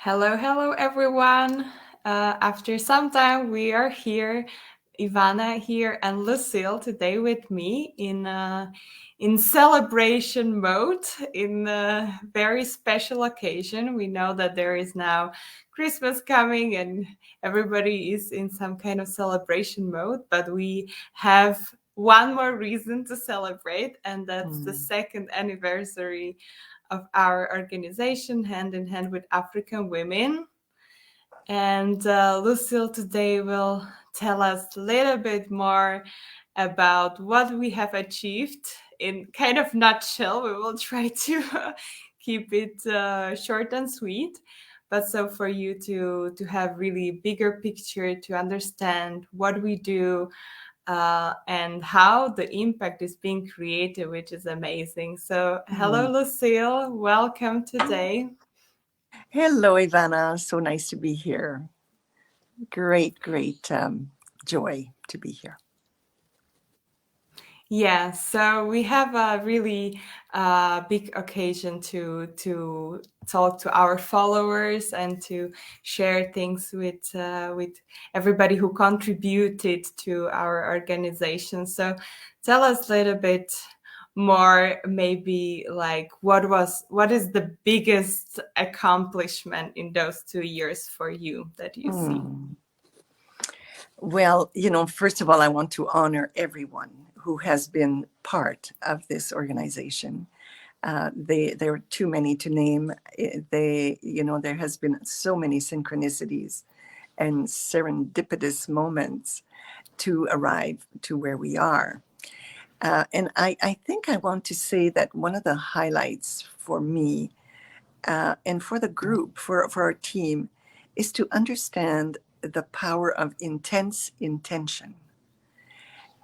Hello, hello, everyone. After some time, we are here, Ivana here and Lucille today with me in celebration mode, in a very special occasion. We know that there is now Christmas coming and everybody is in some kind of celebration mode, but we have one more reason to celebrate, and that's the second anniversary of our organization, Hand in Hand with African Women. And Lucille today will tell us a little bit more about what we have achieved in kind of nutshell. We will try to keep it short and sweet. But so for you to have really bigger picture to understand what we do, and how the impact is being created, which is amazing. So, hello, Lucille. Welcome today. Hello, Ivana. So nice to be here. Great joy to be here. Yeah, so we have a really big occasion to talk to our followers and to share things with everybody who contributed to our organization. So tell us a little bit more, maybe like what is the biggest accomplishment in those 2 years for you that you see? Well, first of all, I want to honor everyone who has been part of this organization. There are too many to name. There has been so many synchronicities and serendipitous moments to arrive to where we are. And I think I want to say that one of the highlights for me and for the group, for our team, is to understand the power of intense intention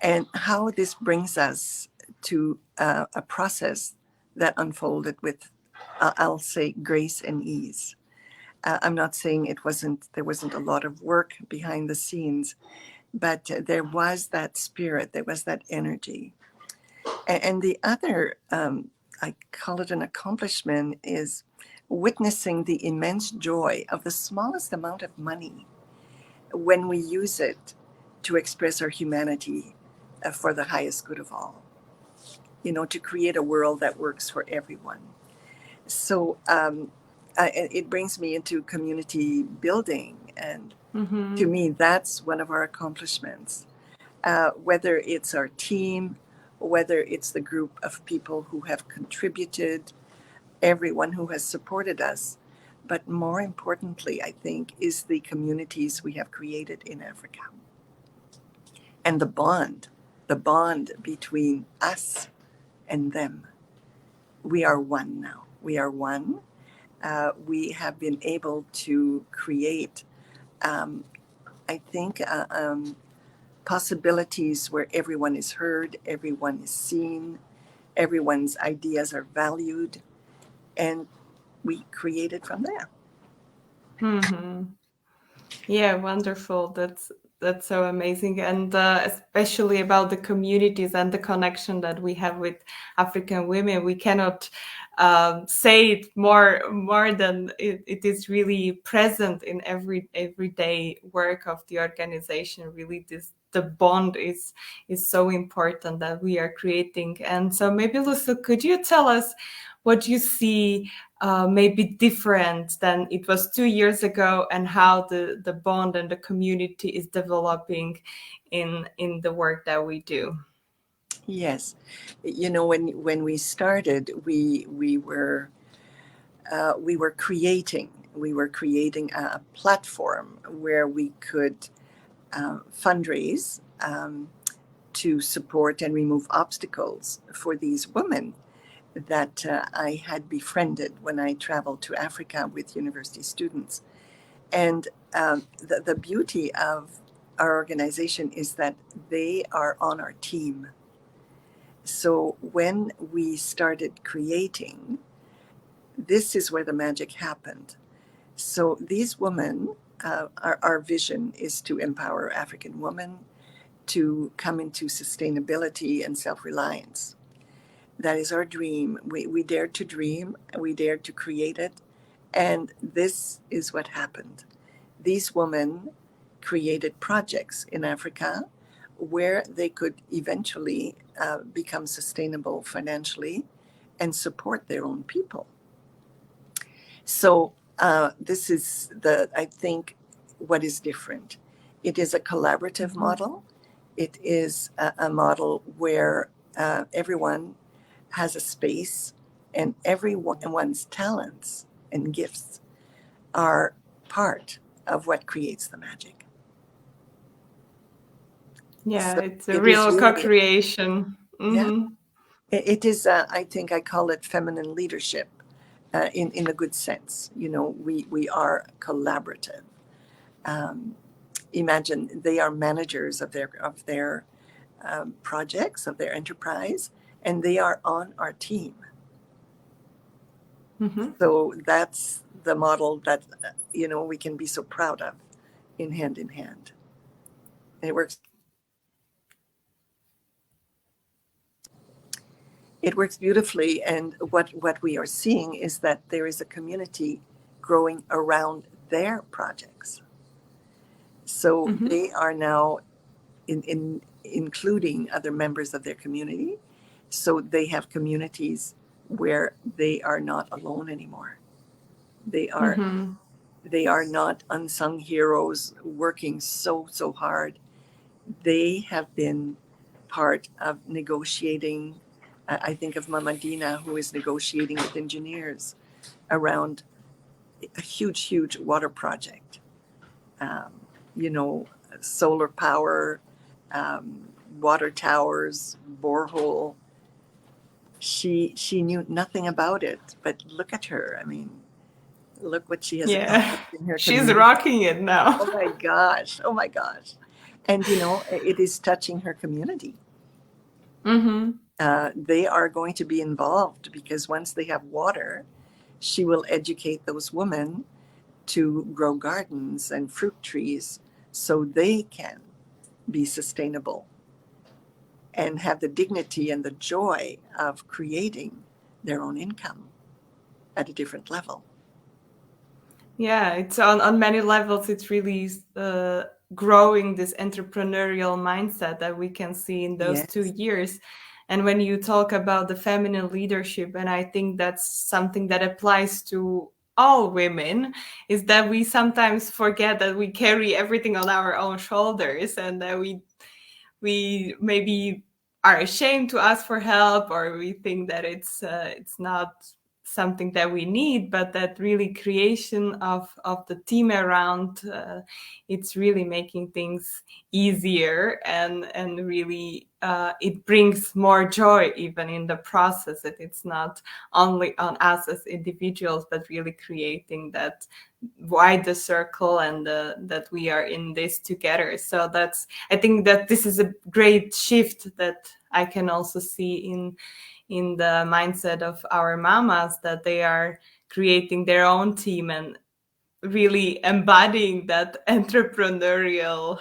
and how this brings us to a process that unfolded with, I'll say, grace and ease. I'm not saying there wasn't a lot of work behind the scenes, but there was that spirit, there was that energy. And the other, I call it an accomplishment, is witnessing the immense joy of the smallest amount of money when we use it to express our humanity for the highest good of all, to create a world that works for everyone. So it brings me into community building. And to me, that's one of our accomplishments. Whether it's our team, whether it's the group of people who have contributed, everyone who has supported us, but more importantly, I think, is the communities we have created in Africa and the bond between us and them. We are one now. We are one. We have been able to create, um, I think, possibilities where everyone is heard, everyone is seen, everyone's ideas are valued, and we created from there. Yeah, wonderful. That's so amazing, and especially about the communities and the connection that we have with African women. We cannot say it more than it is really present in everyday work of the organization. Really, this the bond is so important that we are creating. And so, maybe Lucille, could you tell us what you see maybe different than it was 2 years ago, and how the bond and the community is developing in the work that we do? Yes, when we started, we were creating a platform where we could fundraise to support and remove obstacles for these women that I had befriended when I traveled to Africa with university students. And the beauty of our organization is that they are on our team. So when we started creating, this is where the magic happened. So these women, our vision is to empower African women to come into sustainability and self-reliance. That is our dream. We dared to dream, we dared to create it, And this is what happened. These women created projects in Africa where they could eventually become sustainable financially and support their own people. So this is I think, what is different. It is a collaborative model. It is a model where everyone has a space, and everyone's talents and gifts are part of what creates the magic. Yeah, So it's a it is real really, co-creation. yeah, Mm-hmm. it is, I think I call it feminine leadership in a good sense. We are collaborative. Imagine they are managers of their projects, of their enterprise, and they are on our team. Mm-hmm. So that's the model that we can be so proud of in hand. And it works. It works beautifully, and what we are seeing is that there is a community growing around their projects. So Mm-hmm. they are now including other members of their community. So they have communities where they are not alone anymore. They are Mm-hmm. they are not unsung heroes working so hard. They have been part of negotiating. I think of Mama Dina, who is negotiating with engineers around a huge water project. Um, you know, solar power, water towers, borehole. She knew nothing about it, but look at her. I mean, look what she has Yeah, accomplished in her she's community. rocking it now. Oh my gosh! Oh my gosh! And it is touching her community. Mm-hmm. They are going to be involved because once they have water, she will educate those women to grow gardens and fruit trees so they can be sustainable and have the dignity and the joy of creating their own income at a different level. Yeah, it's on many levels. It's really growing this entrepreneurial mindset that we can see in those two Yes. years. And when you talk about the feminine leadership, and I think that's something that applies to all women, is that we sometimes forget that we carry everything on our own shoulders, and that we maybe are ashamed to ask for help, or we think that it's not something that we need, but that really creation of the team around, it's really making things easier, and really it brings more joy even in the process, that it's not only on us as individuals, but really creating that wider circle, and that we are in this together. So I think that this is a great shift that I can also see in the mindset of our mamas, that they are creating their own team and really embodying that entrepreneurial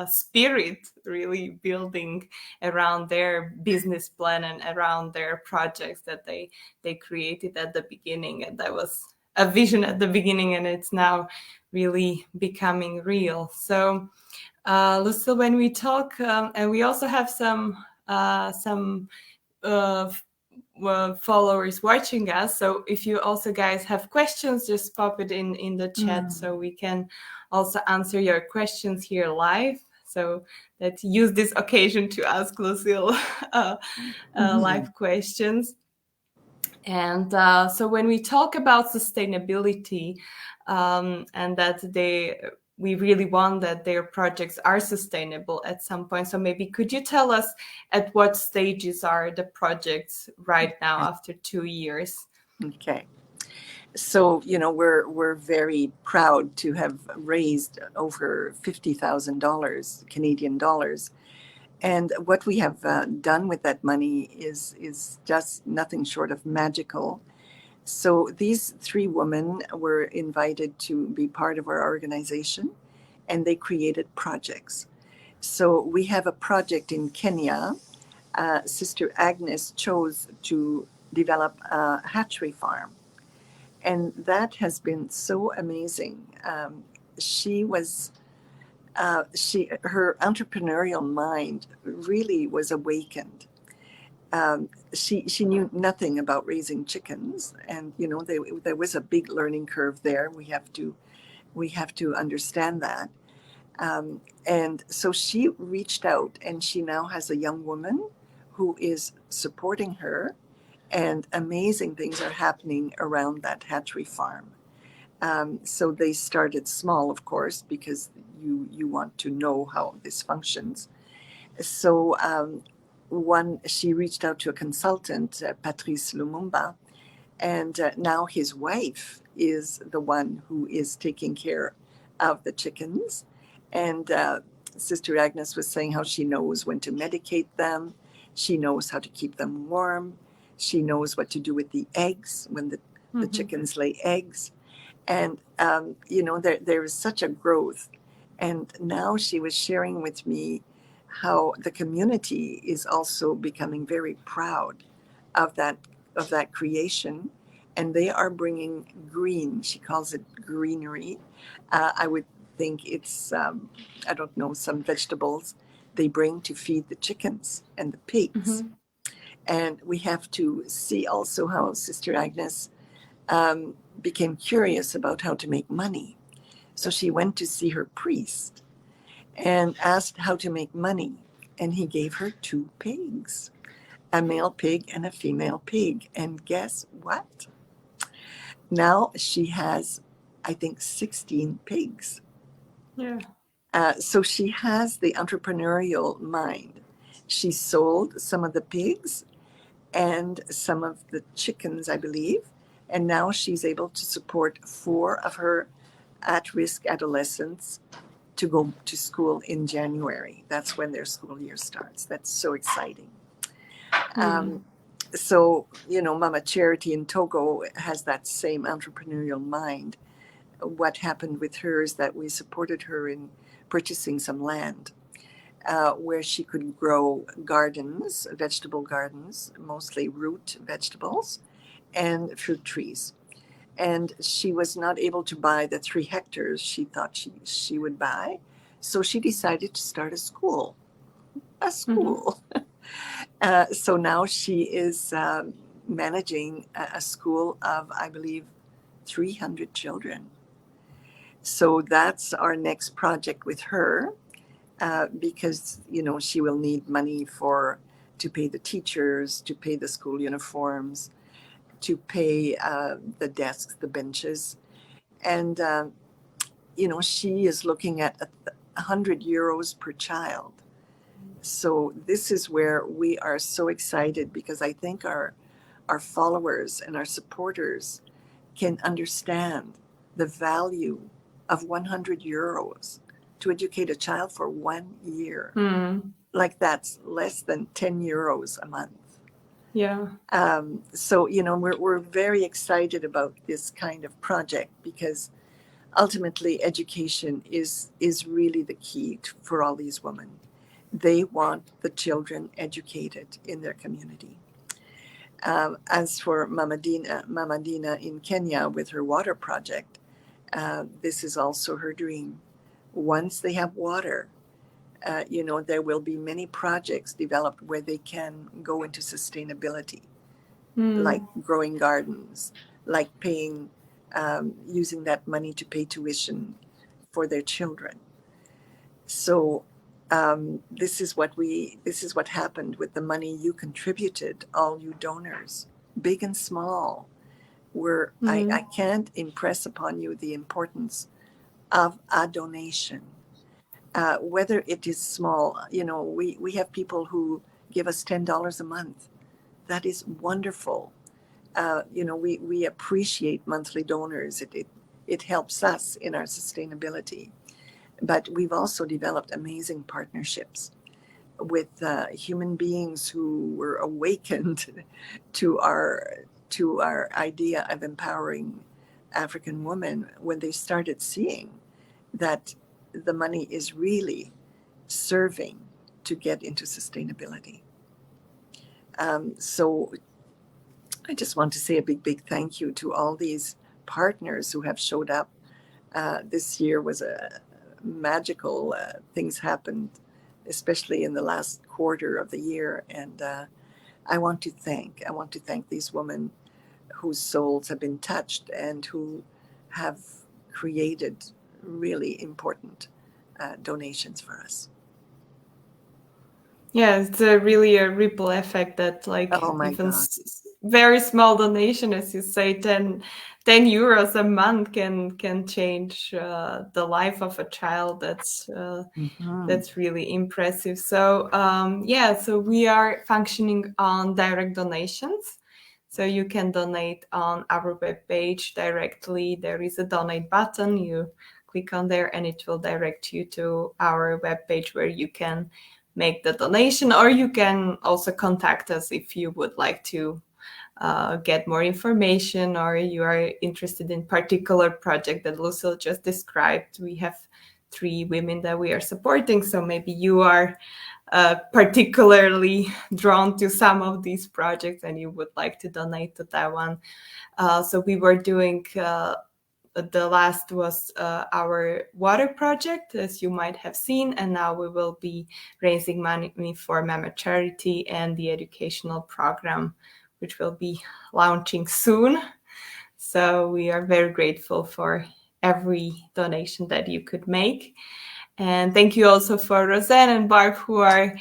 spirit, really building around their business plan and around their projects that they created at the beginning. And that was a vision at the beginning, and it's now really becoming real. So Lucille, when we talk, and we also have some uh, followers watching us, so if you also guys have questions, just pop it in the chat, so we can also answer your questions here live. So let's use this occasion to ask Lucille live questions. And so when we talk about sustainability, and that we really want that their projects are sustainable at some point. So maybe could you tell us at what stages are the projects right now after 2 years? Okay. So, we're very proud to have raised over $50,000 Canadian dollars. And what we have done with that money is just nothing short of magical. So these three women were invited to be part of our organization, and they created projects. So we have a project in Kenya. Sister Agnes chose to develop a hatchery farm. And that has been so amazing. She was, her entrepreneurial mind really was awakened. She knew nothing about raising chickens, and there was a big learning curve there. We have to understand that. And so she reached out, and she now has a young woman who is supporting her, and amazing things are happening around that hatchery farm. So they started small, of course, because you want to know how this functions. So she reached out to a consultant, Patrice Lumumba, and now his wife is the one who is taking care of the chickens. And Sister Agnes was saying how she knows when to medicate them. She knows how to keep them warm. She knows what to do with the eggs when the chickens lay eggs. And, there is such a growth. And now she was sharing with me how the community is also becoming very proud of that creation, and they are bringing green. She calls it greenery. I would think it's I don't know, some vegetables they bring to feed the chickens and the pigs. And we have to see also how Sister Agnes became curious about how to make money. So she went to see her priest and asked how to make money, and he gave her two pigs, a male pig and a female pig. And guess what? Now she has, I think, 16 pigs. Yeah. So she has the entrepreneurial mind. She sold some of the pigs and some of the chickens, I believe. And now she's able to support 4 of her at risk adolescents to go to school in January. That's when their school year starts. That's so exciting. So, Mama Charity in Togo has that same entrepreneurial mind. What happened with her is that we supported her in purchasing some land where she could grow gardens, vegetable gardens, mostly root vegetables, and fruit trees. And she was not able to buy the 3 hectares she thought she would buy. So she decided to start a school. A school. So now she is managing a school of, I believe, 300 children. So that's our next project with her, because she will need money to pay the teachers, to pay the school uniforms, to pay the desks, the benches, and she is looking at 100 euros per child. So this is where we are so excited, because I think our followers and our supporters can understand the value of 100 euros to educate a child for 1 year. Like, that's less than 10 euros a month. Yeah. So we're very excited about this kind of project, because ultimately education is really the key for all these women. They want the children educated in their community. As for Mama Dina in Kenya with her water project, this is also her dream. Once they have water, there will be many projects developed where they can go into sustainability, like growing gardens, like paying, using that money to pay tuition for their children. So this is what happened with the money you contributed, all you donors, big and small. I can't impress upon you the importance of a donation, whether it is small. We have people who give us $10 a month. That is wonderful. We appreciate monthly donors. It helps us in our sustainability. But we've also developed amazing partnerships with human beings who were awakened to our idea of empowering African women, when they started seeing that the money is really serving to get into sustainability. So I just want to say a big thank you to all these partners who have showed up. This year was a magical. Things happened, especially in the last quarter of the year, and I want to thank these women whose souls have been touched and who have created really important donations for us. Yeah, it's really a ripple effect that Oh like my even God. very small donation, as you say, 10 euros a month can change the life of a child. Mhm. That's really impressive. So yeah, so we are functioning on direct donations. So you can donate on our webpage directly. There is a donate button. You click on there and it will direct you to our webpage where you can make the donation, or you can also contact us if you would like to get more information, or you are interested in particular project that Lucille just described. We have 3 women that we are supporting, so maybe you are particularly drawn to some of these projects and you would like to donate to that one. So we were doing the last was our water project, as you might have seen, and now we will be raising money for Mama Charity and the educational program, which will be launching soon. So we are very grateful for every donation that you could make. And thank you also for Roseanne and Barb, who are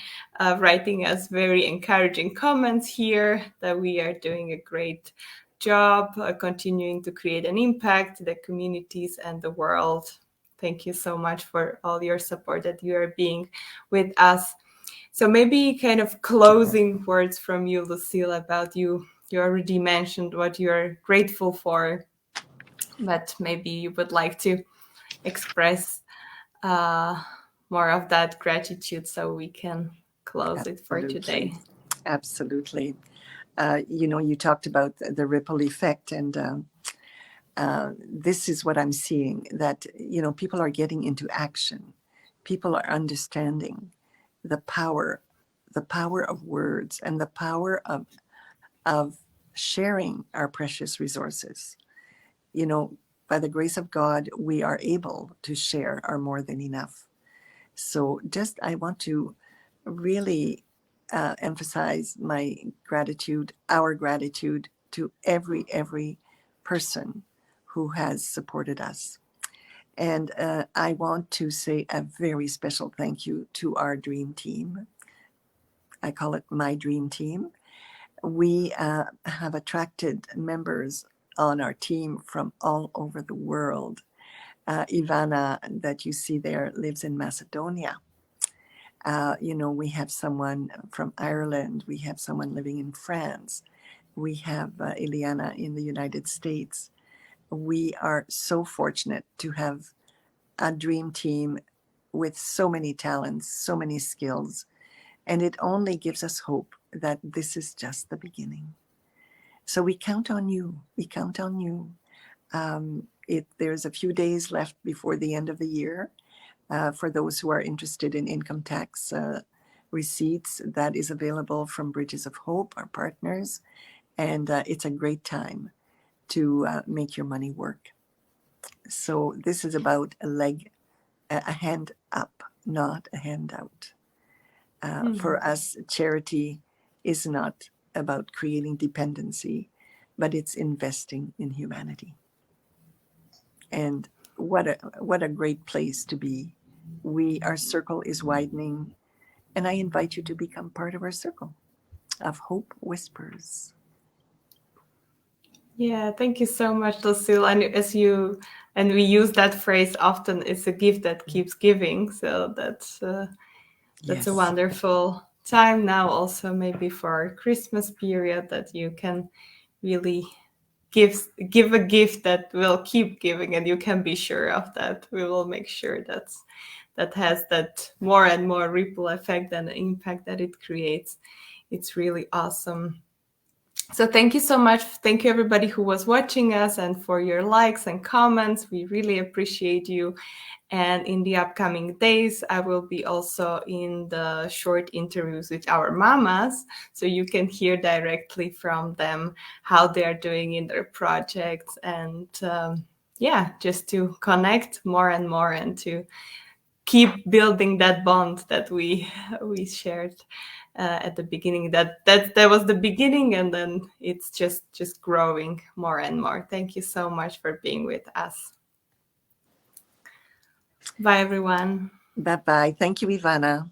writing us very encouraging comments here, that we are doing a great job continuing to create an impact, the communities and the world. Thank you so much for all your support that you are being with us. So maybe kind of closing words from you, Lucille, about you. You already mentioned what you're grateful for, but maybe you would like to express uh, more of that gratitude so we can close it for Absolutely. today. Absolutely. You talked about the ripple effect, and this is what I'm seeing, that, people are getting into action. People are understanding the power, of words, and the power of sharing our precious resources. You know, by the grace of God, we are able to share our more than enough. So I want to really emphasize my gratitude, our gratitude to every person who has supported us. And I want to say a very special thank you to our dream team. I call it my dream team. We have attracted members on our team from all over the world. Ivana, that you see there, lives in Macedonia. We have someone from Ireland. We have someone living in France. We have Eliana in the United States. We are so fortunate to have a dream team with so many talents, so many skills, and it only gives us hope that this is just the beginning. So we count on you. We count on you. There's a few days left before the end of the year. For those who are interested in income tax receipts, that is available from Bridges of Hope, our partners, and it's a great time to make your money work. So this is about a hand up, not a handout. For us, charity is not about creating dependency, but it's investing in humanity. And what a great place to be. Our circle is widening, and I invite you to become part of our circle of Hope Whispers. Yeah, thank you so much, Lucille. And we use that phrase often, it's a gift that keeps giving. So that's a Yes, wonderful time now also maybe for our Christmas period, that you can really give a gift that will keep giving, and you can be sure of that. We will make sure that has that more and more ripple effect and the impact that it creates. It's really awesome. So thank you so much. Thank you everybody who was watching us and for your likes and comments. We really appreciate you. And in the upcoming days, I will be also in the short interviews with our mamas, so you can hear directly from them how they're doing in their projects, and yeah, just to connect more and more and to keep building that bond that we shared at the beginning. That was the beginning, and then it's just growing more and more. Thank you so much for being with us. Bye, everyone. Bye bye. Thank you, Ivana.